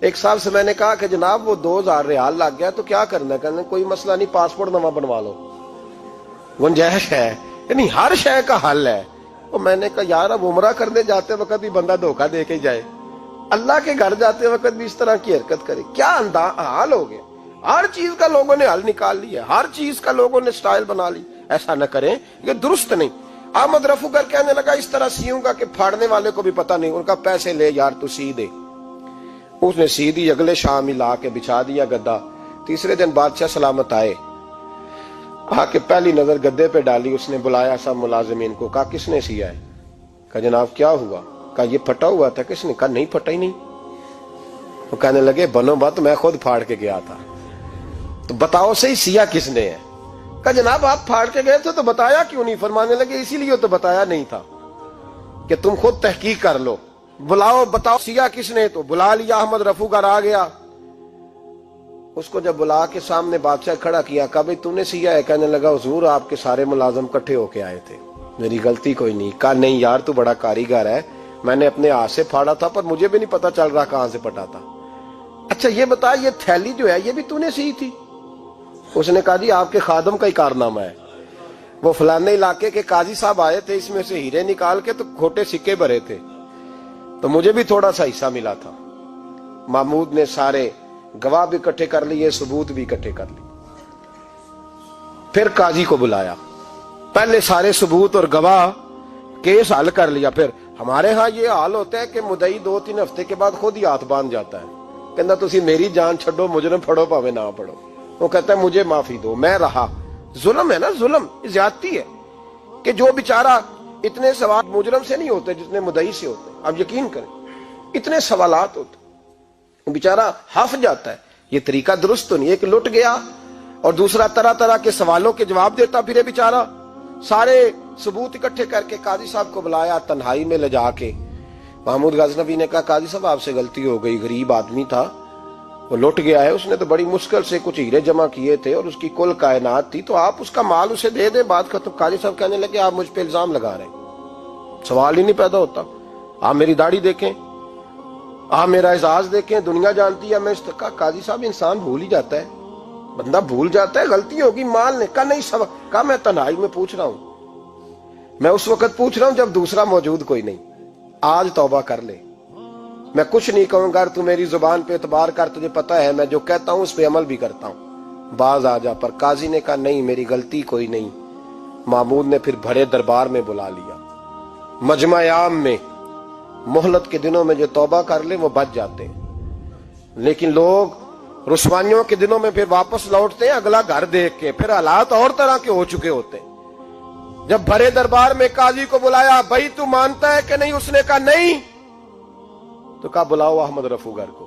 ایک صاحب سے میں نے کہا کہ جناب وہ 2000 ریال لگ گیا تو کیا کرنا ہے؟ کہنے کوئی مسئلہ نہیں، پاسپورٹ نواں بنوا لو، گنجائش ہے، یعنی ہر شے کا حل ہے۔ تو میں نے کہا یار اب عمرہ کرنے جاتے وقت بھی بندہ دھوکہ دے کے جائے، اللہ کے گھر جاتے وقت بھی اس طرح کی حرکت کرے، کیا حال ہو گیا؟ ہر چیز کا لوگوں نے حل نکال لیا، ہر چیز کا لوگوں نے سٹائل بنا لی۔ ایسا نہ کریں، یہ درست نہیں۔ احمد رفو گر کہنے لگا اس طرح سیوں گا کہ پھاڑنے والے کو بھی پتہ نہیں۔ ان کا پیسے لے یار تو سی دے۔ اس نے سی دی، اگلے شام ہی لا کے بچھا دیا گدا۔ تیسرے دن بادشاہ سلامت آئے، آ کے پہلی نظر گدے پہ ڈالی، اس نے بلایا سب ملازمین کو، کہا کس نے سیا ہے؟ کہا جناب کیا ہوا؟ کہا یہ پھٹا ہوا تھا۔ کس نے؟ کہا نہیں پھٹا ہی نہیں۔ وہ کہنے لگے بنو بات، میں خود پھاڑ کے گیا تھا، تو بتاؤ صحیح سیا کس نے ہے؟ کہا جناب آپ پھاڑ کے گئے تھے تو بتایا کیوں نہیں؟ فرمانے لگے اسی لیے تو بتایا نہیں تھا کہ تم خود تحقیق کر لو، بلاؤ بتاؤ سیا کس نے۔ تو بلا لیا، احمد رفو گر آ گیا۔ اس کو جب بلا کے سامنے بادشاہ کھڑا کیا، کہا بھئی تم نے سیا ہے؟ کہنے لگا حضور آپ کے سارے ملازم کٹھے ہو کے آئے تھے، میری غلطی کوئی نہیں۔ کہا نہیں یار تو بڑا کاریگر ہے، میں نے اپنے ہاتھ سے پھاڑا تھا پر مجھے بھی نہیں پتا چل رہا کہاں سے پھٹا تھا۔ اچھا یہ بتا یہ تھیلی جو ہے یہ بھی تو نے سی تھی؟ اس نے کہا جی آپ کے خادم کا ہی کارنامہ ہے، وہ فلانے علاقے کے قاضی صاحب آئے تھے، اس میں سے ہیرے نکال کے تو کھوٹے سکے بھرے تھے، تو مجھے بھی تھوڑا سا حصہ ملا تھا۔ محمود نے سارے گواہ بھی اکٹھے کر لیے، ثبوت بھی اکٹھے کر لیے۔ پھر قاضی کو بلایا، پہلے سارے ثبوت اور گواہ کیس حل کر لیا۔ پھر ہمارے ہاں یہ حال ہوتا ہے کہ مدعی 2-3 ہفتے کے بعد خود ہی ہاتھ باندھ جاتا ہے، کہنا تسی میری جان چھڈو، مجرم پھڑو پاوے نہ پڑھو۔ وہ کہتا ہے مجھے معافی دو، میں رہا۔ ظلم ہے نا، ظلم زیادتی ہے کہ جو بیچارہ اتنے سوال مجرم سے نہیں ہوتے جتنے مدعی سے ہوتے۔ اب یقین کریں اتنے سوالات ہوتے، بیچارہ ہف جاتا ہے۔ یہ طریقہ درست تو نہیں، ایک لٹ گیا اور دوسرا طرح طرح کے سوالوں کے جواب دیتا پھرے بیچارہ۔ سارے ثبوت اکٹھے کر کے قاضی صاحب کو بلایا تنہائی میں لے جا کے۔ محمود غزنوی نے کہا قاضی صاحب آپ سے غلطی ہو گئی، غریب آدمی تھا، وہ لٹ گیا ہے، اس نے تو بڑی مشکل سے کچھ ہیرے جمع کیے تھے اور اس کی کل کائنات تھی، تو آپ اس کا مال اسے دے دیں، بات ختم۔ قاضی صاحب کہنے لگے آپ مجھ پہ الزام لگا رہے ہیں، سوال ہی نہیں پیدا ہوتا۔ آپ میری داڑھی دیکھیں، آپ میرا اعزاز دیکھیں، دنیا جانتی ہے میں اس کا۔ قاضی صاحب انسان بھول ہی جاتا ہے، بندہ بھول جاتا ہے، غلطی ہوگی، مال نے کہا نہیں سب کہا میں تنہائی میں پوچھ رہا ہوں، میں اس وقت پوچھ رہا ہوں جب دوسرا موجود کوئی نہیں، آج توبہ کر لے، میں کچھ نہیں کہوں گا، تو میری زبان پہ اعتبار کر، تجھے پتہ ہے میں جو کہتا ہوں اس پہ عمل بھی کرتا ہوں، باز آ جا۔ پر قاضی نے کہا نہیں میری غلطی کوئی نہیں۔ محمود نے پھر بڑے دربار میں بلا لیا، مجمع عام میں۔ مہلت کے دنوں میں جو توبہ کر لے وہ بچ جاتے ہیں، لیکن لوگ رسوائیوں کے دنوں میں پھر واپس لوٹتے ہیں اگلا گھر دیکھ کے، پھر حالات اور طرح کے ہو چکے ہوتے ہیں۔ جب بڑے دربار میں قاضی کو بلایا، بھائی تو مانتا ہے کہ نہیں؟ اس نے کہا نہیں۔ تو کہا بلاؤ احمد رفو گر کو۔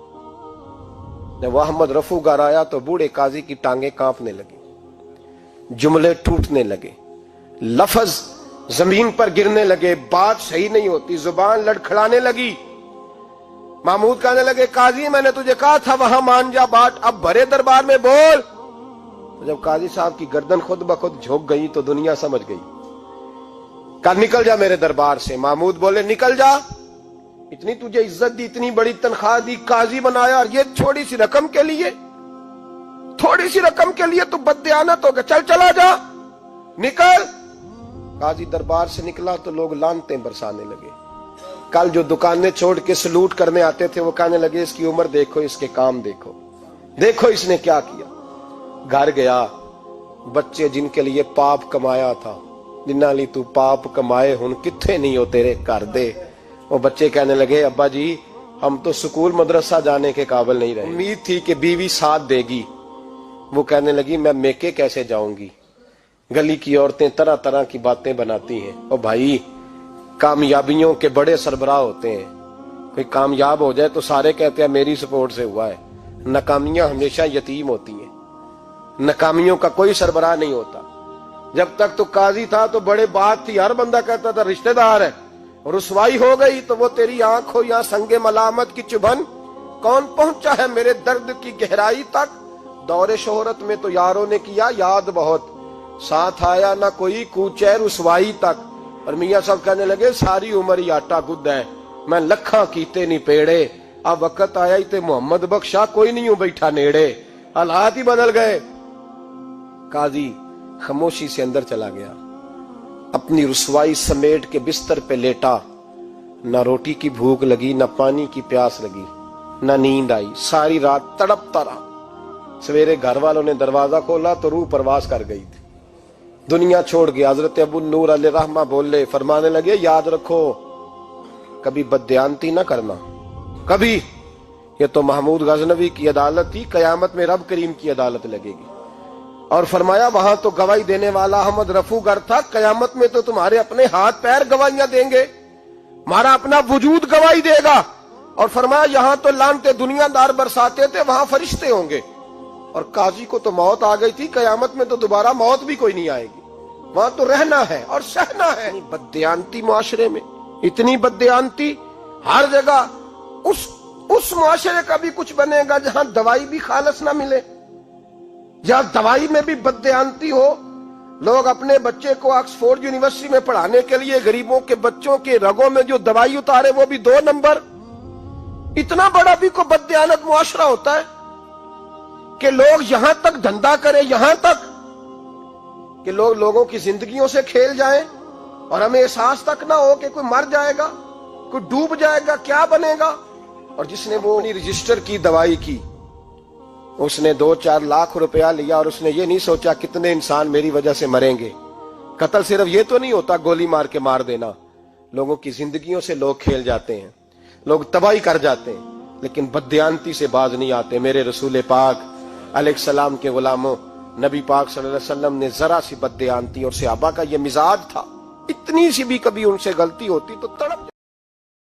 جب وہ احمد رفو گر آیا تو بوڑھے قاضی کی ٹانگیں کانپنے لگی، جملے ٹوٹنے لگے، لفظ زمین پر گرنے لگے، بات صحیح نہیں ہوتی، زبان لڑکھڑانے لگی۔ محمود کہنے لگے قاضی میں نے تجھے کہا تھا وہاں مان جا بات، اب بڑے دربار میں بول۔ تو جب قاضی صاحب کی گردن خود بخود جھک گئی تو دنیا سمجھ گئی، کہا نکل جا میرے دربار سے۔ محمود بولے نکل جا، اتنی تجھے عزت دی، اتنی بڑی تنخواہ دی، قاضی بنایا، اور یہ تھوڑی سی رقم کے لیے، تھوڑی سی رقم کے لیے تو بددیانت ہو گیا، چل چلا جا، نکل۔ قاضی دربار سے نکلا تو لوگ لعنتیں برسانے لگے۔ کل جو دکانیں چھوڑ کے سلوٹ کرنے آتے تھے وہ کہنے لگے اس کی عمر دیکھو، اس کے کام دیکھو، دیکھو اس نے کیا کیا۔ گھر گیا، بچے جن کے لیے پاپ کمایا تھا، جنہاں لی تو پاپ کمائے ہن کتھے نہیں ہو تیرے گھر دے، وہ بچے کہنے لگے ابا جی ہم تو سکول مدرسہ جانے کے قابل نہیں رہے، امید تھی کہ بیوی ساتھ دے گی۔ وہ کہنے لگی میں میکے کیسے جاؤں گی، گلی کی عورتیں طرح طرح کی باتیں بناتی ہیں۔ اور بھائی کامیابیوں کے بڑے سربراہ ہوتے ہیں، کوئی کامیاب ہو جائے تو سارے کہتے ہیں میری سپورٹ سے ہوا ہے، ناکامیاں ہمیشہ یتیم ہوتی ہیں، ناکامیوں کا کوئی سربراہ نہیں ہوتا۔ جب تک تو قاضی تھا تو بڑے بات تھی، ہر بندہ کہتا تھا رشتہ دار ہے، رسوائی ہو گئی تو وہ تیری آنکھ ہو یا سنگ ملامت کی چبھن، کون پہنچا ہے میرے درد کی گہرائی تک، دور شہرت میں تو یاروں نے کیا یاد بہت، ساتھ آیا نہ کوئی کوچے رسوائی تک۔ اور میاں صاحب کہنے لگے ساری عمر ہی آٹا گد ہے، میں لکھاں کیتے نہیں پیڑے، اب وقت آیا ہی تے محمد بخشا کوئی نہیں ہوں بیٹھا نیڑے، حالات ہی بدل گئے۔ قاضی خاموشی سے اندر چلا گیا، اپنی رسوائی سمیٹ کے بستر پہ لیٹا، نہ روٹی کی بھوک لگی، نہ پانی کی پیاس لگی، نہ نیند آئی، ساری رات تڑپتا رہا۔ سویرے گھر والوں نے دروازہ کھولا تو روح پرواز کر گئی تھی، دنیا چھوڑ گیا۔ حضرت ابو نور علیہ رحمہ بولے، فرمانے لگے یاد رکھو کبھی بددیانتی نہ کرنا، کبھی۔ یہ تو محمود غزنوی کی عدالت تھی، قیامت میں رب کریم کی عدالت لگے گی۔ اور فرمایا وہاں تو گواہی دینے والا احمد رفو گر تھا، قیامت میں تو تمہارے اپنے ہاتھ پیر گواہیاں دیں گے، ہمارا اپنا وجود گواہی دے گا۔ اور فرمایا یہاں تو لانتے دنیا دار برساتے تھے، وہاں فرشتے ہوں گے۔ اور قاضی کو تو موت آ گئی تھی، قیامت میں تو دوبارہ موت بھی کوئی نہیں آئے گی، وہاں تو رہنا ہے اور سہنا ہے۔ بددیانتی معاشرے میں، اتنی بددیانتی ہر جگہ۔ اس معاشرے کا بھی کچھ بنے گا جہاں دوائی بھی خالص نہ ملے، جہاں دوائی میں بھی بددیانتی ہو۔ لوگ اپنے بچے کو آکسفورڈ یونیورسٹی میں پڑھانے کے لیے غریبوں کے بچوں کے رگوں میں جو دوائی اتارے وہ بھی 2 نمبر۔ اتنا بڑا بھی کوئی بددیانت معاشرہ ہوتا ہے کہ لوگ یہاں تک دھندا کریں، یہاں تک کہ لوگ لوگوں کی زندگیوں سے کھیل جائیں اور ہمیں احساس تک نہ ہو کہ کوئی مر جائے گا، کوئی ڈوب جائے گا، کیا بنے گا۔ اور جس نے وہ اپنی رجسٹر کی دوائی کی، اس نے 2-4 لاکھ روپیہ لیا اور اس نے یہ نہیں سوچا کتنے انسان میری وجہ سے مریں گے۔ قتل صرف یہ تو نہیں ہوتا گولی مار کے مار دینا، لوگوں کی زندگیوں سے لوگ کھیل جاتے ہیں، لوگ تباہی کر جاتے ہیں، لیکن بددیانتی سے باز نہیں آتے۔ میرے رسول پاک علیہ السلام کے غلاموں، نبی پاک صلی اللہ علیہ وسلم نے ذرا سی بددیانتی، اور صحابہ کا یہ مزاج تھا، اتنی سی بھی کبھی ان سے غلطی ہوتی تو تڑپ